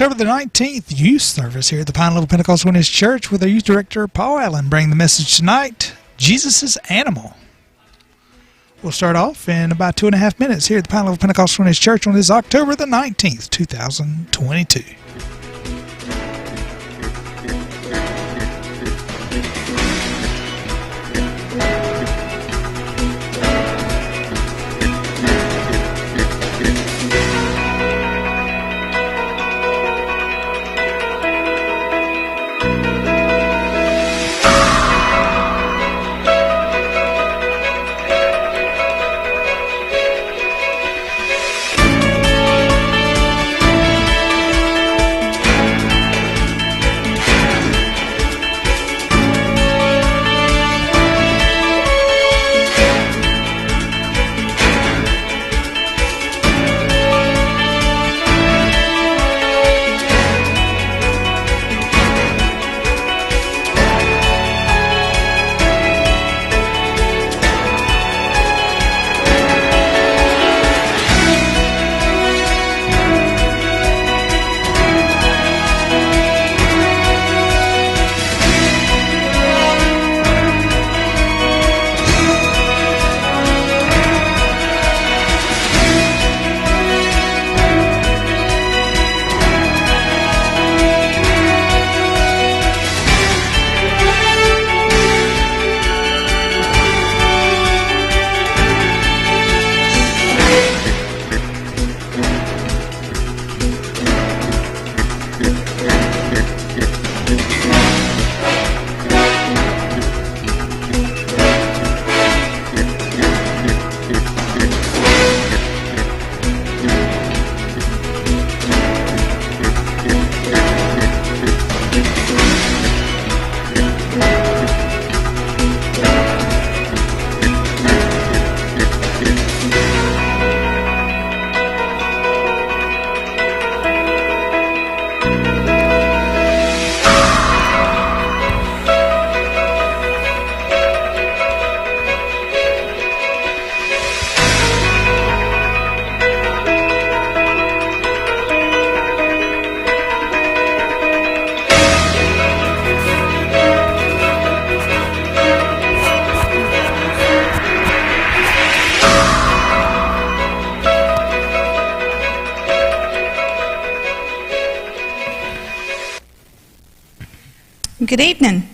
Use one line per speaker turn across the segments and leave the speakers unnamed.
October the 19th youth service here at the Pine Level Pentecostal Witness Church with our youth director, Paul Allen, bringing the message tonight, Jesus' Animal. We'll start off in about 2.5 minutes here at the Pine Level Pentecostal Witness Church on this October the 19th, 2022.
Good evening.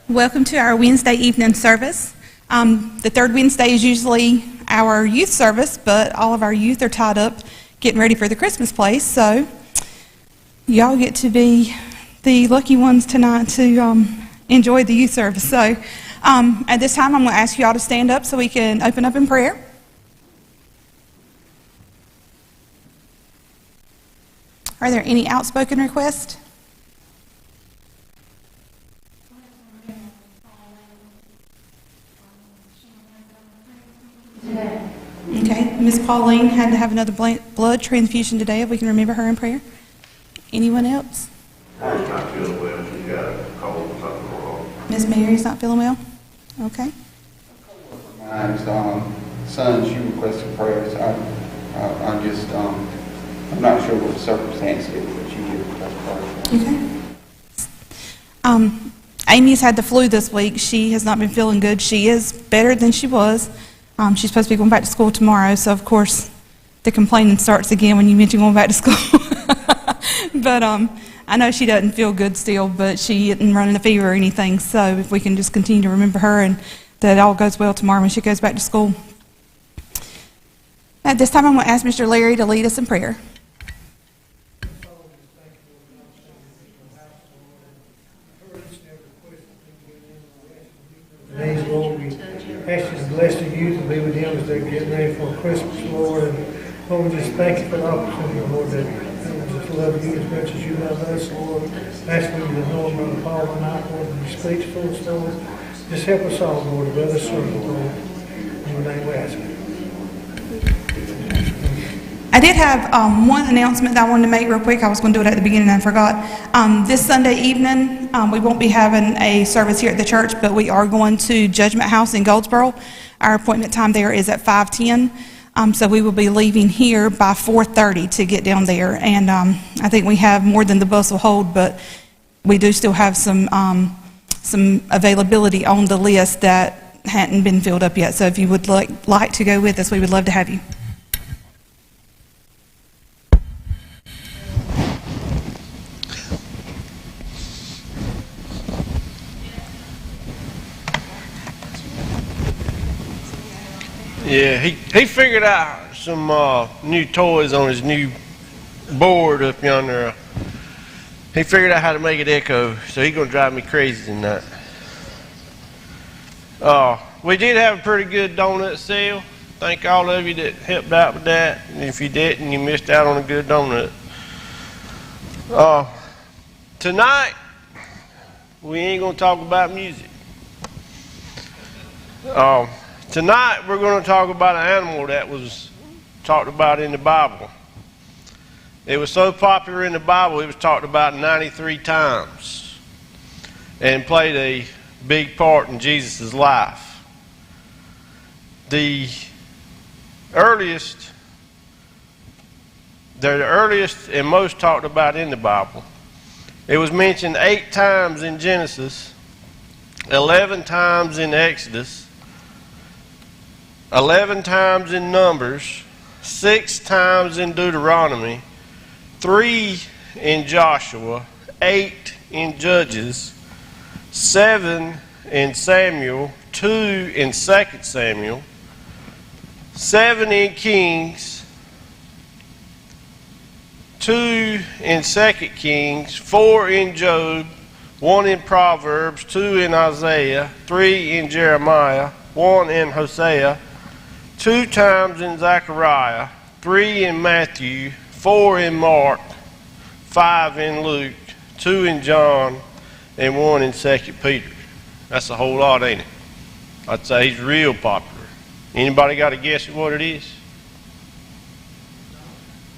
Welcome to our Wednesday evening service. The third Wednesday is usually our youth service, but all of our youth are tied up getting ready for the Christmas place, so y'all get to be the lucky ones tonight to enjoy the youth service. So at this time, I'm going to ask y'all to stand up so we can open up in prayer. Are there any outspoken requests? Okay, Miss Pauline had to have another blood transfusion today, if we can remember her in prayer. Anyone else?
Mary's not feeling well. She's got a cold or something wrong.
Miss Mary's not feeling well? Okay.
Mine's son, she requested prayers. I'm not sure what the circumstance is, but she did request prayers.
Okay. Amy's had the flu this week. She has not been feeling good. She is better than she was. She's supposed to be going back to school tomorrow, so of course the complaining starts again when you mention going back to school. But I know she doesn't feel good still, but she isn't running a fever or anything, so if we can just continue to remember her and that all goes well tomorrow when she goes back to school. At this time, I'm going to ask Mr. Larry to lead us in prayer.
Today's Lord, we ask you to bless the youth and be with them as they're getting ready for Christmas, Lord. And Lord, we just thank you for the opportunity, Lord, that we just love you as much as you love us, Lord. Ask me to know Brother Paul tonight, Lord, and be speechful, Lord. Just help us all, Lord, to better serve you, Lord. In your name we ask it.
I did have one announcement that I wanted to make real quick. I was going to do it at the beginning and I forgot. This Sunday evening, we won't be having a service here at the church, but we are going to Judgment House in Goldsboro. Our appointment time there is at 5:10. So we will be leaving here by 4:30 to get down there. And I think we have more than the bus will hold, but we do still have some availability on the list that hadn't been filled up yet. So if you would like to go with us, we would love to have you.
Yeah, he figured out some new toys on his new board up yonder. He figured out how to make it echo, so he's going to drive me crazy tonight. We did have a pretty good donut sale. Thank all of you that helped out with that. And if you didn't, you missed out on a good donut. Tonight, we ain't going to talk about music. Tonight, we're going to talk about an animal that was talked about in the Bible. It was so popular in the Bible, it was talked about 93 times and played a big part in Jesus' life. The earliest and most talked about in the Bible. It was mentioned 8 times in Genesis, 11 times in Exodus, 11 times in Numbers, 6 times in Deuteronomy, 3 in Joshua, 8 in Judges, 7 in Samuel, 2 in 2 Samuel, 7 in Kings, 2 in 2 Kings, 4 in Job, 1 in Proverbs, 2 in Isaiah, 3 in Jeremiah, 1 in Hosea, 2 times in Zechariah, 3 in Matthew, 4 in Mark, 5 in Luke, 2 in John, and 1 in 2 Peter. That's a whole lot, ain't it? I'd say he's real popular. Anybody got a guess at what it is?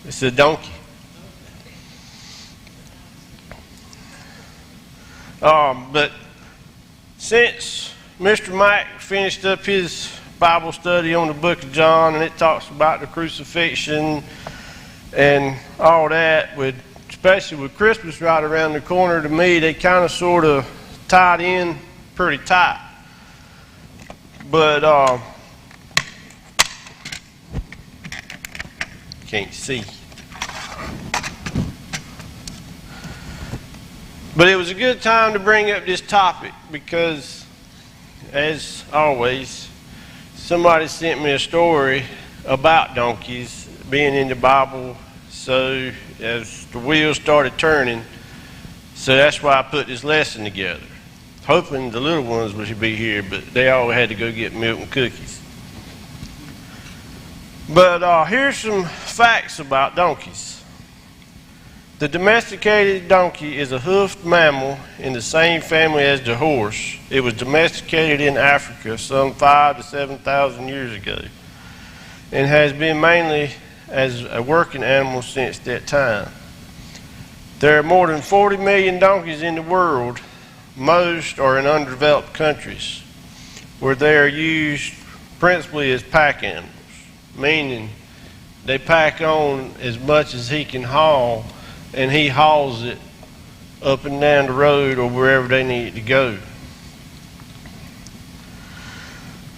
It's a donkey. But since Mr. Mike finished up his Bible study on the book of John, and it talks about the crucifixion and all that, especially with Christmas right around the corner, to me, they kind of sort of tied in pretty tight. But can't see. But it was a good time to bring up this topic because, as always, somebody sent me a story about donkeys being in the Bible. So as the wheels started turning, so that's why I put this lesson together. Hoping the little ones would be here, but they all had to go get milk and cookies. But here's some facts about donkeys. The domesticated donkey is a hoofed mammal in the same family as the horse. It was domesticated in Africa some 5,000 to 7,000 years ago and has been mainly as a working animal since that time. There are more than 40 million donkeys in the world. Most are in undeveloped countries where they are used principally as pack animals, meaning they pack on as much as he can haul, and he hauls it up and down the road or wherever they need to go.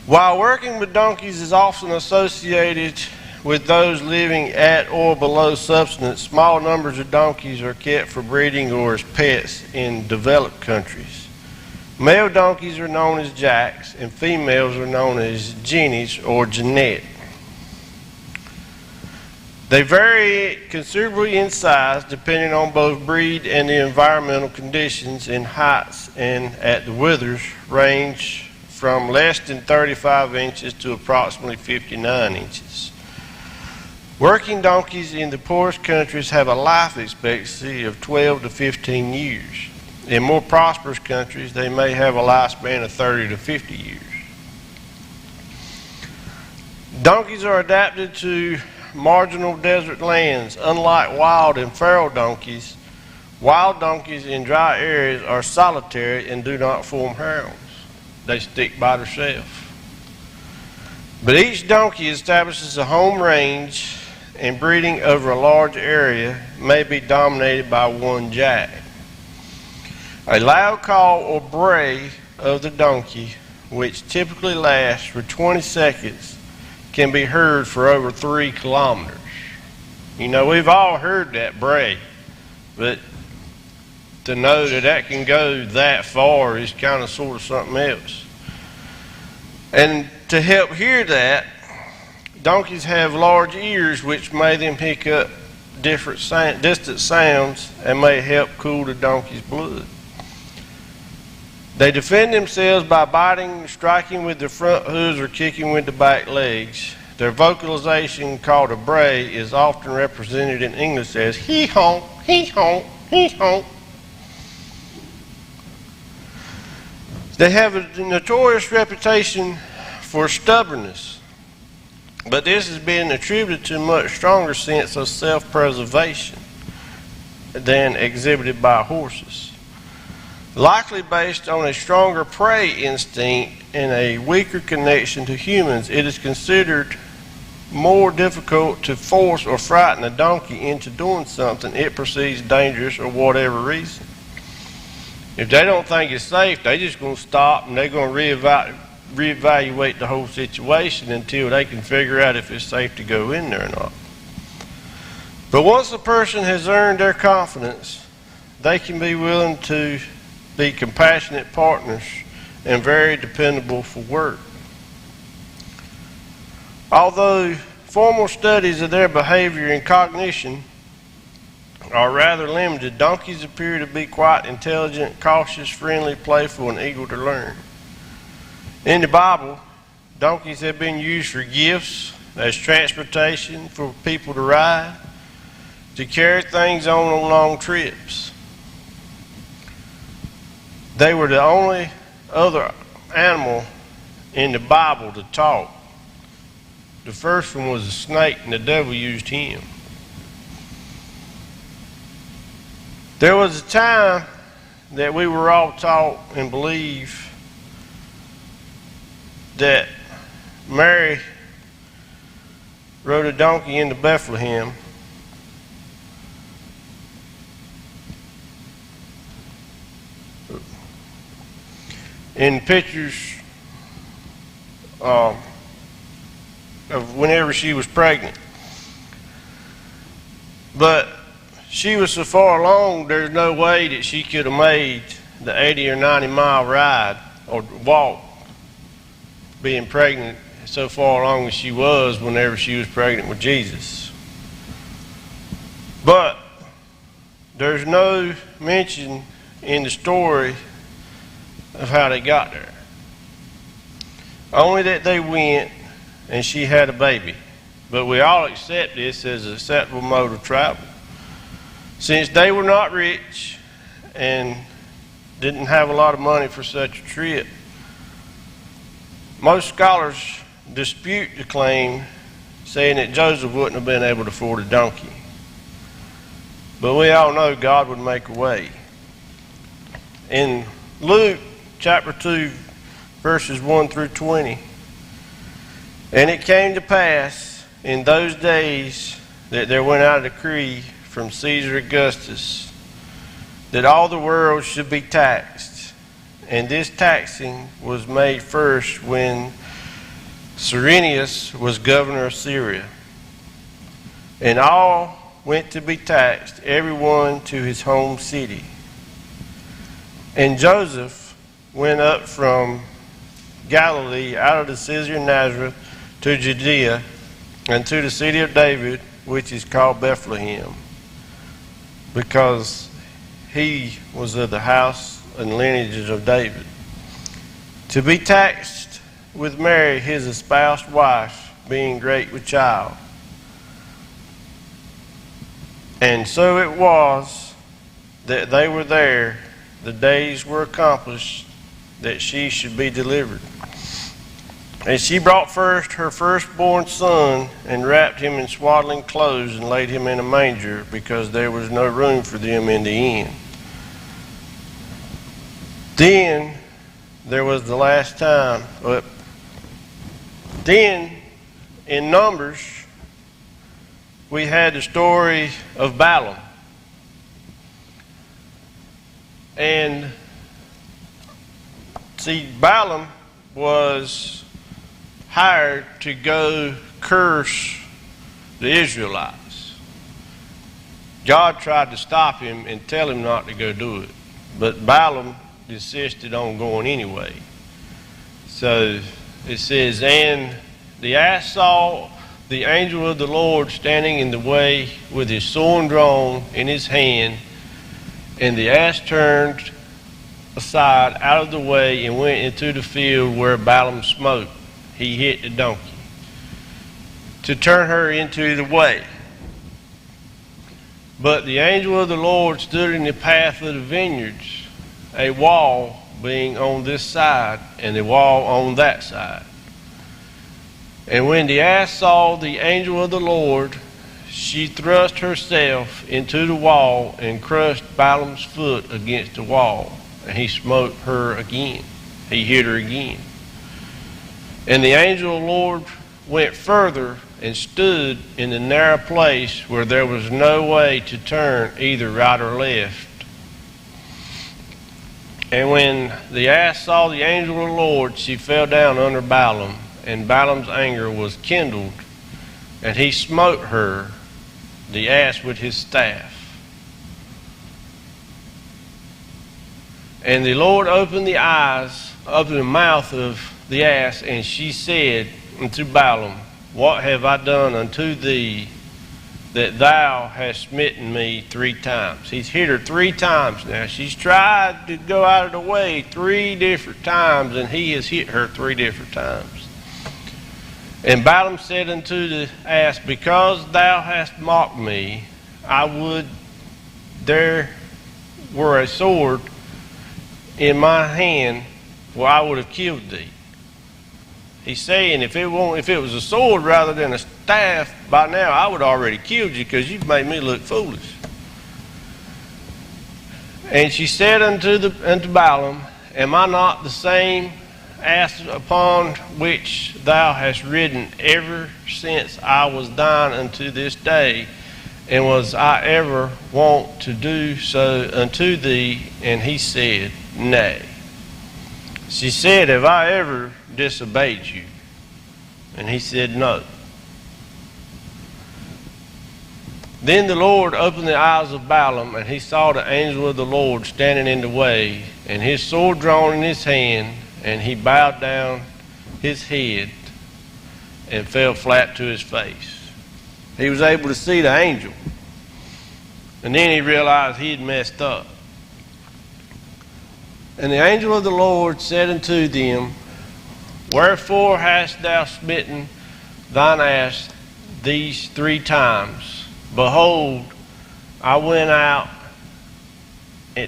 While working with donkeys is often associated with those living at or below subsistence, small numbers of donkeys are kept for breeding or as pets in developed countries. Male donkeys are known as jacks, and females are known as jennies or Jeanette. They vary considerably in size depending on both breed and the environmental conditions, and heights and at the withers range from less than 35 inches to approximately 59 inches. Working donkeys in the poorest countries have a life expectancy of 12 to 15 years. In more prosperous countries, they may have a lifespan of 30 to 50 years. Donkeys are adapted to marginal desert lands. Unlike wild and feral donkeys, wild donkeys in dry areas are solitary and do not form harems. They stick by themselves. But each donkey establishes a home range, and breeding over a large area may be dominated by one jag. A loud call or bray of the donkey, which typically lasts for 20 seconds, can be heard for over 3 kilometers. You know, we've all heard that bray, but to know that that can go that far is kind of sort of something else. And to help hear that, donkeys have large ears which make them pick up distant sounds and may help cool the donkey's blood. They defend themselves by biting, striking with the front hooves, or kicking with the back legs. Their vocalization, called a bray, is often represented in English as hee-honk, hee-honk, hee-honk. They have a notorious reputation for stubbornness, but this has been attributed to a much stronger sense of self-preservation than exhibited by horses. Likely based on a stronger prey instinct and a weaker connection to humans, it is considered more difficult to force or frighten a donkey into doing something it perceives dangerous or whatever reason. If they don't think it's safe, they're just going to stop and they're going to reevaluate the whole situation until they can figure out if it's safe to go in there or not. But once a person has earned their confidence, they can be willing to be compassionate partners and very dependable for work. Although formal studies of their behavior and cognition are rather limited, donkeys appear to be quite intelligent, cautious, friendly, playful, and eager to learn. In the Bible, donkeys have been used for gifts, as transportation for people to ride, to carry things on long trips. They were the only other animal in the Bible to talk. The first one was a snake, and the devil used him. There was a time that we were all taught and believed that Mary rode a donkey into Bethlehem. In pictures of whenever she was pregnant. But she was so far along, there's no way that she could have made the 80 or 90 mile ride or walk, being pregnant so far along as she was whenever she was pregnant with Jesus. But there's no mention in the story of how they got there. Only that they went and she had a baby. But we all accept this as an acceptable mode of travel. Since they were not rich and didn't have a lot of money for such a trip, most scholars dispute the claim, saying that Joseph wouldn't have been able to afford a donkey. But we all know God would make a way. In Luke chapter 2, verses 1 through 20, and it came to pass in those days that there went out a decree from Caesar Augustus that all the world should be taxed. And this taxing was made first when Cyrenius was governor of Syria. And all went to be taxed, everyone to his home city. And Joseph went up from Galilee out of the city of Nazareth to Judea and to the city of David, which is called Bethlehem, because he was of the house and lineages of David, to be taxed with Mary, his espoused wife, being great with child. And so it was that they were there, the days were accomplished that she should be delivered. And she brought first her firstborn son and wrapped him in swaddling clothes and laid him in a manger, because there was no room for them in the inn. Then there was the last time. Then, in Numbers, we had the story of Balaam. And see, Balaam was hired to go curse the Israelites. God tried to stop him and tell him not to go do it, but Balaam insisted on going anyway. So it says, and the ass saw the angel of the Lord standing in the way with his sword drawn in his hand, and the ass turned aside out of the way and went into the field where Balaam smote. He hit the donkey to turn her into the way. But the angel of the Lord stood in the path of the vineyards, a wall being on this side and a wall on that side. And when the ass saw the angel of the Lord, she thrust herself into the wall and crushed Balaam's foot against the wall. And he smote her again. He hit her again. And the angel of the Lord went further and stood in the narrow place where there was no way to turn either right or left. And when the ass saw the angel of the Lord, she fell down under Balaam, and Balaam's anger was kindled, and he smote her, the ass, with his staff. And the Lord opened the mouth of the ass, and she said unto Balaam, what have I done unto thee that thou hast smitten me 3 times? He's hit her 3 times now. She's tried to go out of the way 3 different times, and he has hit her 3 different times. And Balaam said unto the ass, because thou hast mocked me, I would there were a sword in my hand, for I would have killed thee. He's saying, if it was a sword rather than a staff, by now I would have already killed you, because you've made me look foolish. And she said unto Balaam, am I not the same ass upon which thou hast ridden ever since I was thine unto this day? And was I ever wont to do so unto thee? And he said, nay. She said, have I ever disobeyed you? And he said, no. Then the Lord opened the eyes of Balaam, and he saw the angel of the Lord standing in the way, and his sword drawn in his hand, and he bowed down his head and fell flat to his face. He was able to see the angel, and then he realized he had messed up. And the angel of the Lord said unto them, wherefore hast thou smitten thine ass these 3 times? Behold, I went out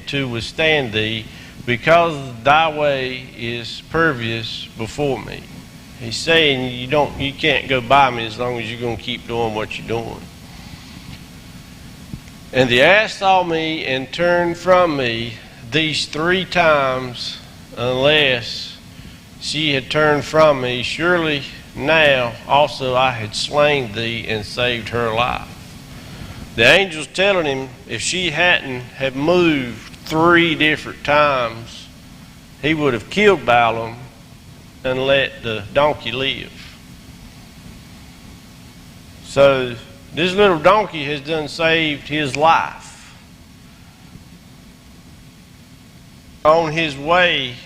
to withstand thee, because thy way is pervious before me. He's saying you can't go by me as long as you're going to keep doing what you're doing. And the ass saw me and turned from me these 3 times, unless she had turned from me. Surely now also I had slain thee and saved her life. The angel's telling him if she hadn't have moved 3 different times, he would have killed Balaam and let the donkey live. So this little donkey has done saved his life on his way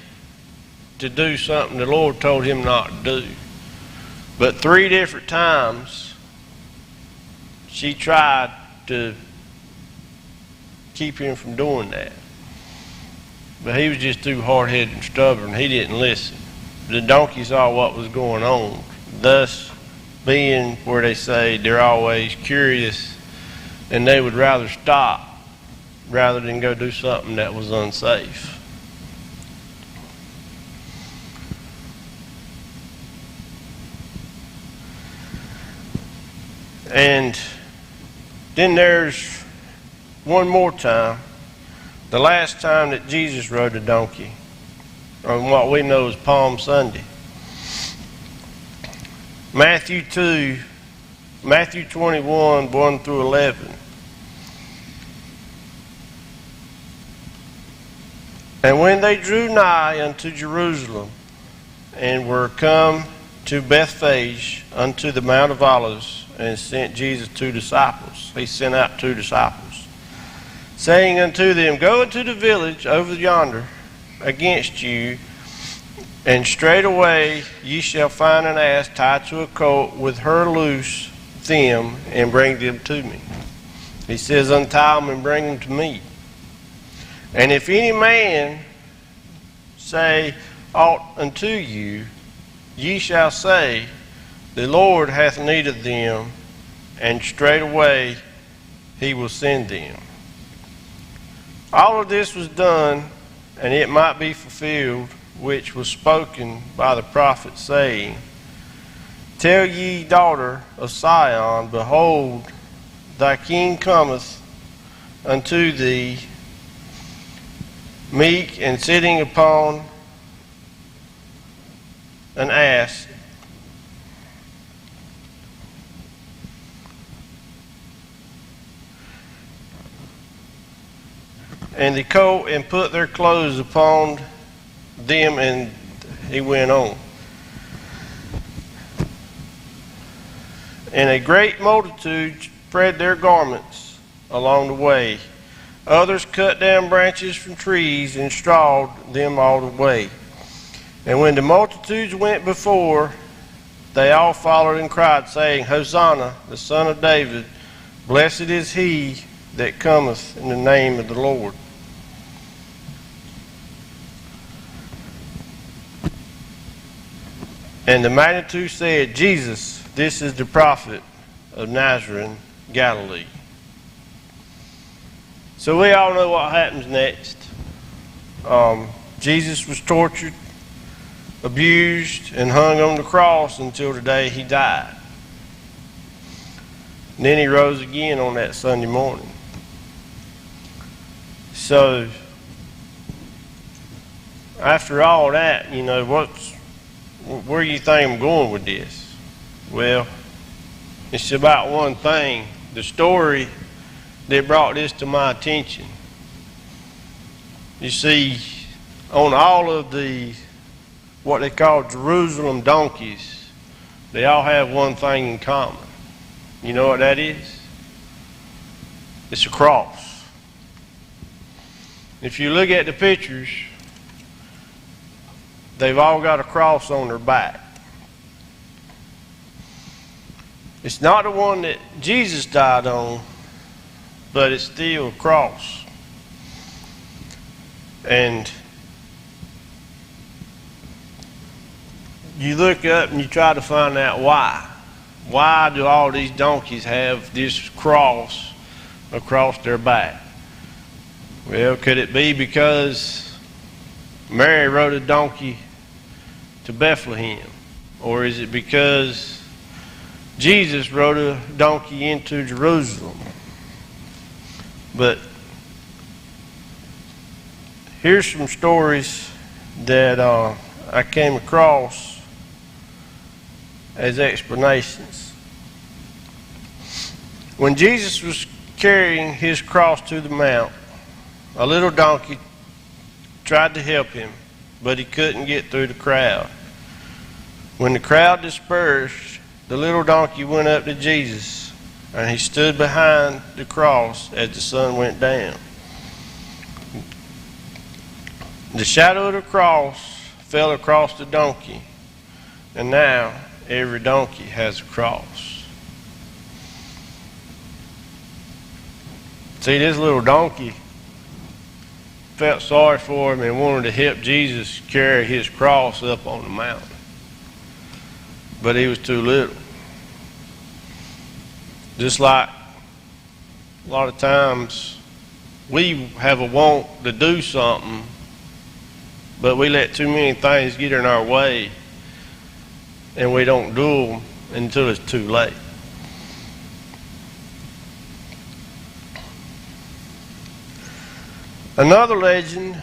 to do something the Lord told him not to do. But 3 different times she tried to keep him from doing that. But he was just too hard-headed and stubborn. He didn't listen. The donkey saw what was going on, thus being where they say they're always curious, and they would rather stop rather than go do something that was unsafe. And then there's one more time, the last time that Jesus rode a donkey, on what we know as Palm Sunday. Matthew 21, 1 through 11. And when they drew nigh unto Jerusalem, and were come to Bethphage unto the Mount of Olives, and sent Jesus 2 disciples. He sent out 2 disciples, saying unto them, Go into the village over yonder against you, and straightway ye shall find an ass tied to a colt, with her loose them, and bring them to me. He says, Untie them and bring them to me. And if any man say aught unto you, ye shall say, The Lord hath need of them, and straightway he will send them. All of this was done, and it might be fulfilled, which was spoken by the prophet, saying, Tell ye, daughter of Sion, Behold, thy king cometh unto thee, meek and sitting upon an ass, and the colt, and put their clothes upon them. And he went on. And a great multitude spread their garments along the way. Others cut down branches from trees and strawed them all the way. And when the multitudes went before, they all followed and cried, saying, Hosanna, the Son of David, blessed is he that cometh in the name of the Lord. And the multitude said, Jesus, this is the prophet of Nazareth, Galilee. So we all know what happens next. Jesus was tortured, abused, and hung on the cross until the day he died. And then he rose again on that Sunday morning. So, after all that, you know, where do you think I'm going with this? Well, it's about one thing. The story that brought this to my attention. You see, on all of the, what they call Jerusalem donkeys, they all have one thing in common. You know what that is? It's a cross. If you look at the pictures, they've all got a cross on their back. It's not the one that Jesus died on, but it's still a cross. And you look up and you try to find out why. Why do all these donkeys have this cross across their back? Well, could it be because Mary rode a donkey to Bethlehem? Or is it because Jesus rode a donkey into Jerusalem? But here's some stories that I came across as explanations. When Jesus was carrying his cross to the mount, a little donkey tried to help him, but he couldn't get through the crowd. When the crowd dispersed, the little donkey went up to Jesus, and he stood behind the cross as the sun went down. The shadow of the cross fell across the donkey, and now every donkey has a cross. See, this little donkey felt sorry for him and wanted to help Jesus carry his cross up on the mountain. But he was too little. Just like a lot of times we have a want to do something, but we let too many things get in our way and we don't do them until it's too late. Another legend,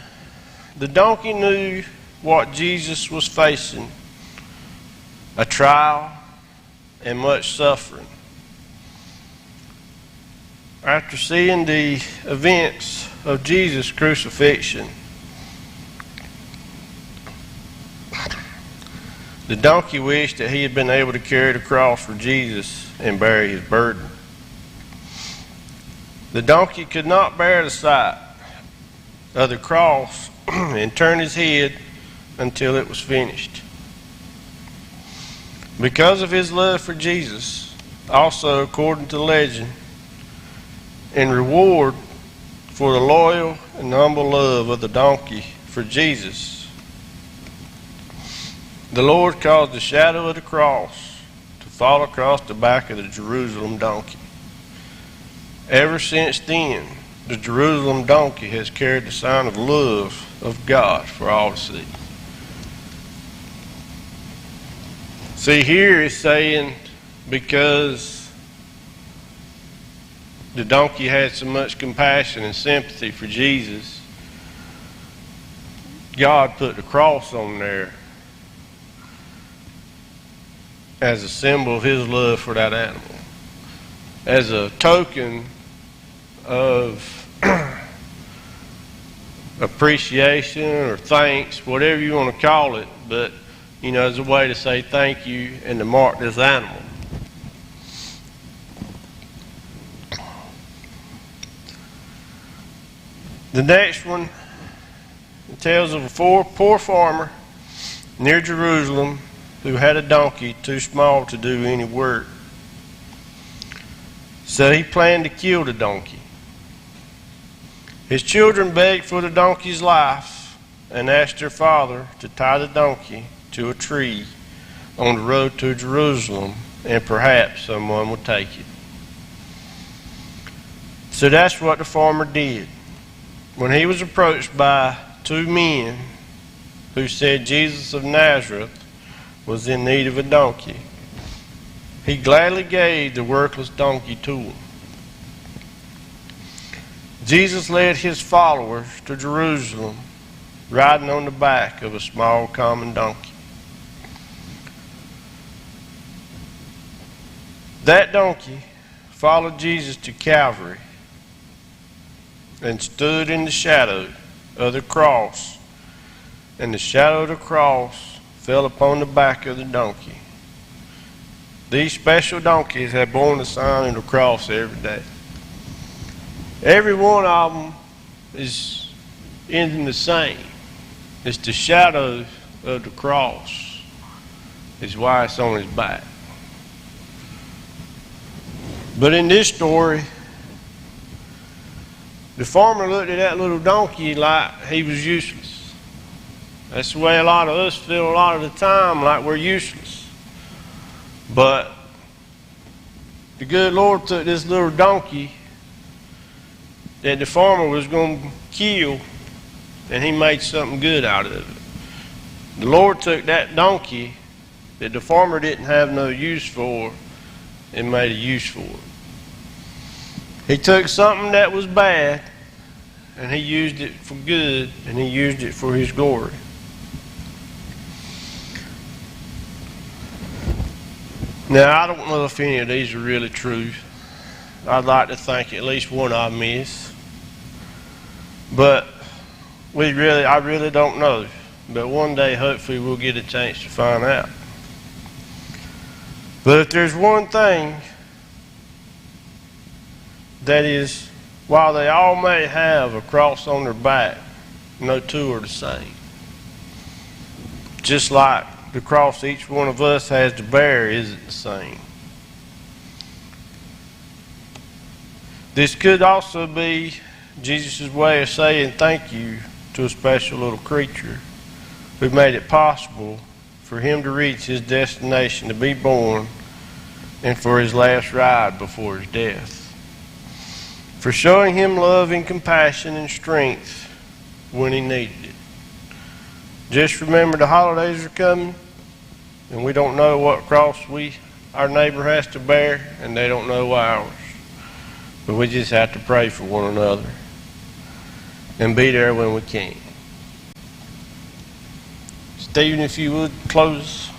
the donkey knew what Jesus was facing: a trial, and much suffering. After seeing the events of Jesus' crucifixion, the donkey wished that he had been able to carry the cross for Jesus and bear his burden. The donkey could not bear the sight of the cross and turned his head until it was finished. Because of his love for Jesus, also according to legend, in reward for the loyal and humble love of the donkey for Jesus, the Lord caused the shadow of the cross to fall across the back of the Jerusalem donkey. Ever since then, the Jerusalem donkey has carried the sign of love of God for all to see. See, here it's saying because the donkey had so much compassion and sympathy for Jesus, God put the cross on there as a symbol of his love for that animal, as a token of appreciation or thanks, whatever you want to call it, but as a way to say thank you and to mark this animal. The next one tells of a poor farmer near Jerusalem who had a donkey too small to do any work. So he planned to kill the donkey. His children begged for the donkey's life and asked their father to tie the donkey to a tree on the road to Jerusalem, and perhaps someone would take it. So that's what the farmer did. When he was approached by two men who said Jesus of Nazareth was in need of a donkey, he gladly gave the worthless donkey to him. Jesus led his followers to Jerusalem, riding on the back of a small common donkey. That donkey followed Jesus to Calvary and stood in the shadow of the cross, and the shadow of the cross fell upon the back of the donkey. These special donkeys have borne the sign of the cross every day. Every one of them is in the same. It's the shadow of the cross is why it's on his back. But in this story, the farmer looked at that little donkey like he was useless. That's the way a lot of us feel a lot of the time, like we're useless. But the good Lord took this little donkey that the farmer was going to kill, and he made something good out of it. The Lord took that donkey that the farmer didn't have no use for and made a use for it. He took something that was bad and he used it for good, and he used it for his glory. Now, I don't know if any of these are really true. I'd like to think at least one of them is. But I really don't know. But one day, hopefully, we'll get a chance to find out. But if there's one thing, that is, while they all may have a cross on their back, no two are the same. Just like the cross each one of us has to bear isn't the same. This could also be Jesus' way of saying thank you to a special little creature who made it possible for him to reach his destination, to be born, and for his last ride before his death. For showing him love and compassion and strength when he needed it. Just remember the holidays are coming, and we don't know what cross our neighbor has to bear, and they don't know ours. But we just have to pray for one another and be there when we can. Stephen, if you would close.